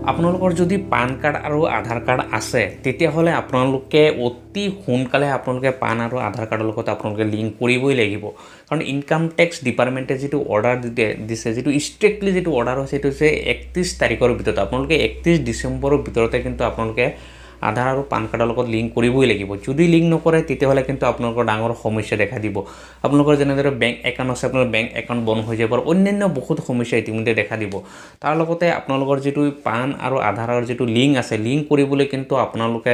আপোনালোকৰ যদি PAN card আৰু আধাৰ কাৰ্ড আছে তেতিয়াহ'লে আপোনালোকে অতি সোনকালে আপোনালোকে পান আৰু আধাৰ কাৰ্ডৰ লগত আপোনালোকে লিংক কৰিবই লাগিব কাৰণ ইনকাম টেক্স ডিপাৰ্টমেণ্টে যিটো অৰ্ডাৰ দিছে যিটো ষ্ট্ৰিক্টলি যিটো অৰ্ডাৰ হৈছে সেইটো হৈছে 31 তাৰিখৰ ভিতৰত আপোনালোকে 31 ডিচেম্বৰৰ ভিতৰতে কিন্তু আপোনালোকে আধাৰ আৰু পান কাৰ্ডৰ লগত লিংক কৰিবই লাগিব যদি লিংক নকৰে তেতিয়াহ'লে কিন্তু আপোনালোকৰ ডাঙৰ সমস্যা দেখা দিব আপোনালোকৰ যেনেদৰে বেংক একাউণ্ট আছে আপোনাৰ বেংক একাউণ্ট বন্ধ হৈ যাব আৰু অন্যান্য বহুত সমস্যা ইতিমধ্যে দেখা দিব তাৰ লগতে আপোনালোকৰ যিটো পান আৰু আধাৰৰ যিটো লিংক আছে লিংক কৰিবলৈ কিন্তু আপোনালোকে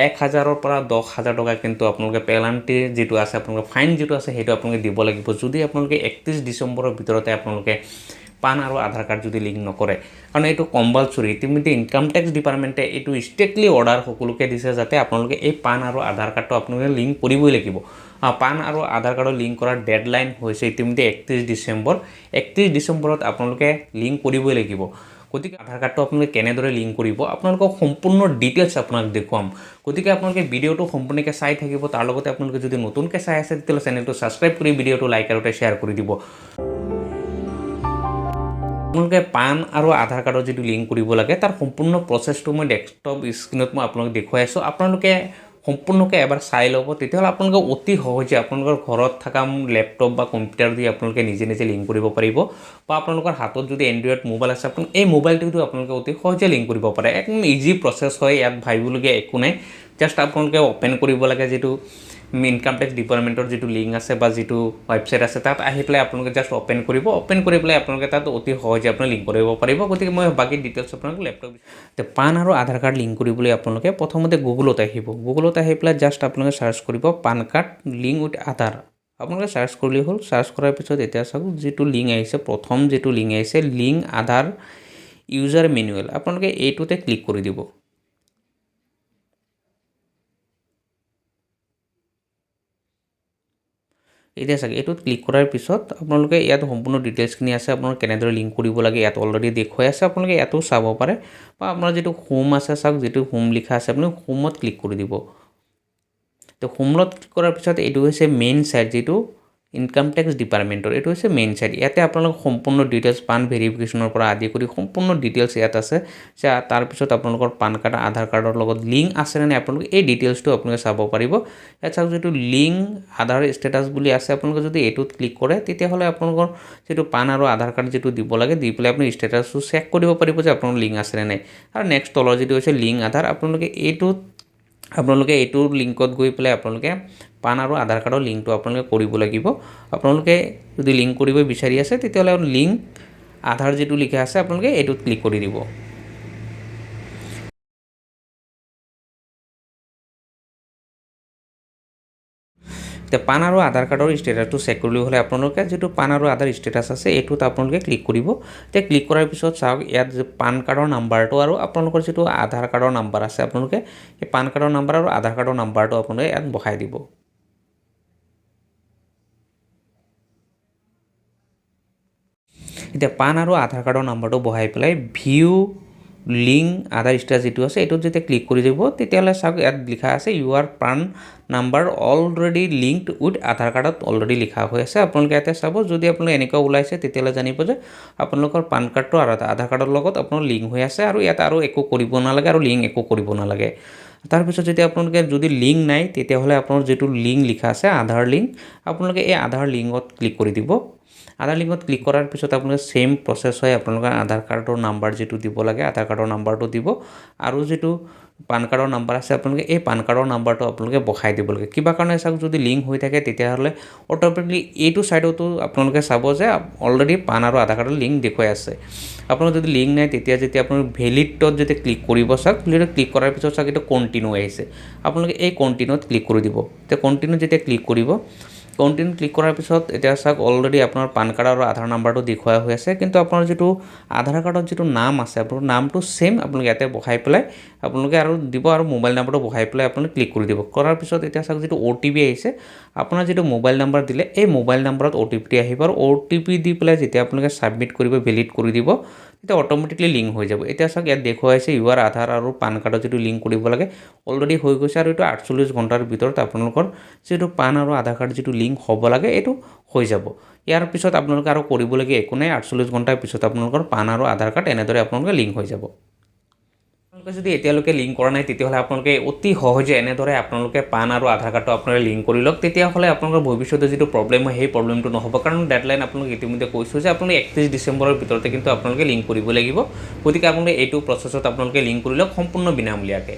1000ৰ পৰা 10000 টকা কিন্তু আপোনালোকে পেনাল্টি যিটো আছে আপোনালোকৰ ফাইন যিটো আছে সেইটো আপোনালোকে দিব লাগিব যদি আপোনালোকে 31 ডিচেম্বৰৰ ভিতৰতে আপোনালোকে পান আৰু আধাৰ কাৰ্ড যদি লিংক নকৰে কাৰণ এইটো কম্পালচৰি ইতিমধ্যে ইনকাম টেক্স ডিপাৰ্টমেণ্টে এইটো ষ্ট্ৰিক্টলি অৰ্ডাৰ সকলোকে দিছে যাতে আপোনালোকে এই পান আৰু আধাৰ কাৰ্ডটো আপোনালোকে লিংক কৰিবই লাগিব পান আৰু আধাৰ কাৰ্ডৰ লিংক কৰাৰ ডেডলাইন হৈছে ইতিমধ্যে 31 ডিচেম্বৰ 31 ডিচেম্বৰত আপোনালোকে লিংক কৰিবই লাগিব গতিকে আধাৰ কাৰ্ডটো আপোনালোকে কেনেদৰে লিংক কৰিব আপোনালোকক সম্পূৰ্ণ ডিটেইলছ আপোনাক দেখুৱাম গতিকে আপোনালোকে ভিডিঅ'টো সম্পূৰ্ণকৈ চাই থাকিব তাৰ লগতে আপোনালোকে যদি নতুনকৈ চাই আছে তেতিয়াহ'লে চেনেলটো ছাবস্ক্ৰাইব কৰি ভিডিঅ'টো লাইক আৰু শ্বেয়াৰ কৰি দিব আপোনালোকে পান আৰু আধাৰ কাৰ্ডৰ যিটো লিংক কৰিব লাগে তাৰ সম্পূৰ্ণ প্ৰচেছটো মই ডেস্কটপ স্ক্ৰীনত মই আপোনালোকক দেখুৱাই আছোঁ আপোনালোকে সম্পূৰ্ণকৈ এবাৰ চাই ল'ব তেতিয়াহ'লে আপোনালোকে অতি সহজে আপোনালোকৰ ঘৰত থকা লেপটপ বা কম্পিউটাৰ দি আপোনালোকে নিজে নিজে লিংক কৰিব পাৰিব বা আপোনালোকৰ হাতত যদি এণ্ড্ৰইড মোবাইল আছে আপোনালোকে এই মোবাইলটোতো আপোনালোকে অতি সহজে লিংক কৰিব পাৰে একদম ইজি প্ৰচেছ হয় ইয়াত ভাবিবলগীয়া একো নাই জাষ্ট আপোনালোকে অ'পেন কৰিব লাগে যিটো ইনকাম টেক্স ডিপাৰ্টমেণ্টৰ যিটো লিংক আছে বা যিটো ৱেবছাইট আছে তাত আহি পেলাই আপোনালোকে জাষ্ট অ'পেন কৰিব অ'পেন কৰি পেলাই আপোনালোকে তাত অতি সহজে আপুনি লিংক কৰিব পাৰিব গতিকে মই বাকী ডিটেইলছ আপোনালোক লেপটপ পান আৰু আধাৰ কাৰ্ড লিংক কৰিবলৈ আপোনালোকে প্ৰথমতে গুগলত আহিব গুগলত আহি পেলাই জাষ্ট আপোনালোকে চাৰ্চ কৰিব পান কাৰ্ড লিংক উইথ আধাৰ আপোনালোকে চাৰ্চ কৰিলেই হ'ল চাৰ্চ কৰাৰ পিছত এতিয়া চাওক যিটো লিংক আহিছে প্ৰথম যিটো লিংক আহিছে লিংক আধাৰ ইউজাৰ মেনুৱেল আপোনালোকে এইটোতে ক্লিক কৰি দিব এতিয়া চাগে এইটোত ক্লিক কৰাৰ পিছত আপোনালোকে ইয়াত সম্পূৰ্ণ ডিটেইলছখিনি আছে আপোনালোকে কেনেদৰে লিংক কৰিব লাগে ইয়াত অলৰেডি দেখুৱাই আছে আপোনালোকে ইয়াতো চাব পাৰে বা আপোনাৰ যিটো হোম আছে চাওক যিটো হোম লিখা আছে আপুনি হোমত ক্লিক কৰি দিব তো হোমত ক্লিক কৰাৰ পিছত এইটো হৈছে মেইন সাইট যিটো ইনকাম টেক্স ডিপাৰ্টমেণ্টৰ এইটো হৈছে মেইন সাইট ইয়াতে আপোনালোক সম্পূৰ্ণ ডিটেইলছ পান ভেৰিফিকেশ্যনৰ পৰা আদি কৰি সম্পূৰ্ণ ডিটেইলছ ইয়াত আছে যে তাৰপিছত আপোনালোকৰ পান কাৰ্ড আধাৰ কাৰ্ডৰ লগত লিংক আছেনে নাই আপোনালোকে এই ডিটেইলছটো আপোনালোকে চাব পাৰিব ইয়াত চাওক যিটো লিংক আধাৰ ষ্টেটাছ বুলি আছে আপোনালোকে যদি এইটোত ক্লিক কৰে তেতিয়াহ'লে আপোনালোকৰ যিটো পান আৰু আধাৰ কাৰ্ড যিটো দিব লাগে দি পেলাই আপুনি ষ্টেটাছটো চেক কৰিব পাৰিব যে আপোনালোকৰ লিংক আছেনে নাই আৰু নেক্সট তলৰ যিটো হৈছে লিংক আধাৰ আপোনালোকে এইটো লিংকত গৈ পেলাই আপোনালোকে পান আৰু আধাৰ কাৰ্ডৰ লিংকটো আপোনালোকে কৰিব লাগিব আপোনালোকে যদি লিংক কৰিব বিচাৰি আছে তেতিয়াহ'লে লিংক আধাৰ যিটো লিখা আছে আপোনালোকে এইটোত ক্লিক কৰি দিব এতিয়া পান আৰু আধাৰ কাৰ্ডৰ ষ্টেটাছটো চেক কৰিবলৈ হ'লে আপোনালোকে যিটো পান আৰু আধাৰ ষ্টেটাছ আছে এইটোত আপোনালোকে ক্লিক কৰিব এতিয়া ক্লিক কৰাৰ পিছত চাওক ইয়াত যে পান কাৰ্ডৰ নাম্বাৰটো আৰু আপোনালোকৰ যিটো আধাৰ কাৰ্ডৰ নাম্বাৰ আছে আপোনালোকে এই পান কাৰ্ডৰ নাম্বাৰ আৰু আধাৰ কাৰ্ডৰ নাম্বাৰটো আপোনালোকে ইয়াত বহাই দিব এতিয়া পান আৰু আধাৰ কাৰ্ডৰ নাম্বাৰটো বহাই পেলাই ভিউ লিংক আধাৰ ষ্টেটাছ যিটো আছে এইটোত যেতিয়া ক্লিক কৰি দিব তেতিয়াহ'লে চাওক ইয়াত লিখা আছে ইউআৰ পান নাম্বাৰ অলৰেডি লিংকড উইথ আধাৰ কাৰ্ডত অলৰেডি লিখা হৈ আছে আপোনালোকে ইয়াতে চাব যদি আপোনালোকে এনেকুৱা ওলাইছে তেতিয়াহ'লে জানিব যে আপোনালোকৰ পান কাৰ্ডটো আৰু আধাৰ কাৰ্ডৰ লগত আপোনাৰ লিংক হৈ আছে আৰু ইয়াত আৰু একো কৰিব নালাগে আৰু লিংক একো কৰিব নালাগে তাৰপিছত যেতিয়া আপোনালোকে যদি লিংক নাই তেতিয়াহ'লে আপোনাৰ যিটো লিংক লিখা আছে আধাৰ লিংক আপোনালোকে এই আধাৰ লিংকত ক্লিক কৰি দিব আধাৰ লিংকত ক্লিক কৰাৰ পিছত আপোনালোকে সেম প্ৰচেছ হয় আপোনালোকৰ আধাৰ কাৰ্ডৰ নাম্বাৰ যিটো দিব লাগে আধাৰ কাৰ্ডৰ নাম্বাৰটো দিব আৰু যিটো পান কাৰ্ডৰ নাম্বাৰ আছে আপোনালোকে এই পান কাৰ্ডৰ নাম্বাৰটো আপোনালোকে বহাই দিব লাগে কিবা কাৰণে চাওক যদি লিংক হৈ থাকে তেতিয়াহ'লে অট'মেটিকলি এইটো ছাইডতো আপোনালোকে চাব যে অলৰেডি পান আৰু আধাৰ কাৰ্ডৰ লিংক দেখুৱাই আছে আপোনাৰ যদি লিংক নাই তেতিয়া যেতিয়া আপোনালোকে ভেলিডত যেতিয়া ক্লিক কৰিব চাওক ভেলিডত ক্লিক কৰাৰ পিছত চাওক এইটো কণ্টিনিউ আহিছে আপোনালোকে এই কণ্টিনিউত ক্লিক কৰি দিব এতিয়া কণ্টিনিউ যেতিয়া ক্লিক কৰিব কণ্টিনিউ ক্লিক কৰাৰ পিছত এতিয়া চাওক অলৰেডি আপোনাৰ পান কাৰ্ড আৰু আধাৰ নাম্বাৰটো দেখুওৱা হৈ আছে কিন্তু আপোনাৰ যিটো আধাৰ কাৰ্ডত যিটো নাম আছে আপোনাৰ নামটো সেম আপোনালোকে ইয়াতে বহাই পেলাই আপোনালোকে আৰু দিব আৰু মোবাইল নাম্বাৰটো বহাই পেলাই আপোনালোকে ক্লিক কৰি দিব কৰাৰ পিছত এতিয়া চাওক যিটো OTP আহিছে আপোনাৰ যিটো মোবাইল নাম্বাৰ দিলে এই মোবাইল নাম্বাৰত OTP আহিব আৰু OTP দি পেলাই যেতিয়া আপোনালোকে ছাবমিট কৰিব ভেলিড কৰি দিব তেতিয়া অট'মেটিকলি লিংক হৈ যাব এতিয়া চাওক ইয়াত দেখুৱাইছে ইউআৰ আধাৰ আৰু পান কাৰ্ডৰ যিটো লিংক কৰিব লাগে অলৰেডি হৈ গৈছে আৰু এইটো 48 ঘণ্টাৰ ভিতৰত আপোনালোকৰ যিটো পান আৰু আধাৰ কাৰ্ড যিটো লিংক হ'ব লাগে এইটো হৈ যাব ইয়াৰ পিছত আপোনালোকে আৰু কৰিবলগীয়া একো নাই 48 ঘণ্টাৰ পিছত আপোনালোকৰ পান আৰু আধাৰ কাৰ্ড এনেদৰে আপোনালোকৰ লিংক হৈ যাব আপোনালোকে যদি এতিয়ালৈকে লিংক কৰা নাই তেতিয়াহ'লে আপোনালোকে অতি সহজে এনেদৰে আপোনালোকে পান আৰু আধাৰ কাৰ্ডটো আপোনালোকে লিংক কৰি লওক তেতিয়াহ'লে আপোনালোকৰ ভৱিষ্যতে যিটো প্ৰব্লেম হয় সেই প্ৰব্লেমটো নহ'ব কাৰণ ডেডলাইন আপোনালোক ইতিমধ্যে কৈছোঁ যে আপোনালোকে 31 ডিচেম্বৰৰ ভিতৰতে কিন্তু আপোনালোকে লিংক কৰিব লাগিব গতিকে আপোনালোকে এইটো প্ৰচেছত আপোনালোকে লিংক কৰি লওক সম্পূৰ্ণ বিনামূলীয়াকৈ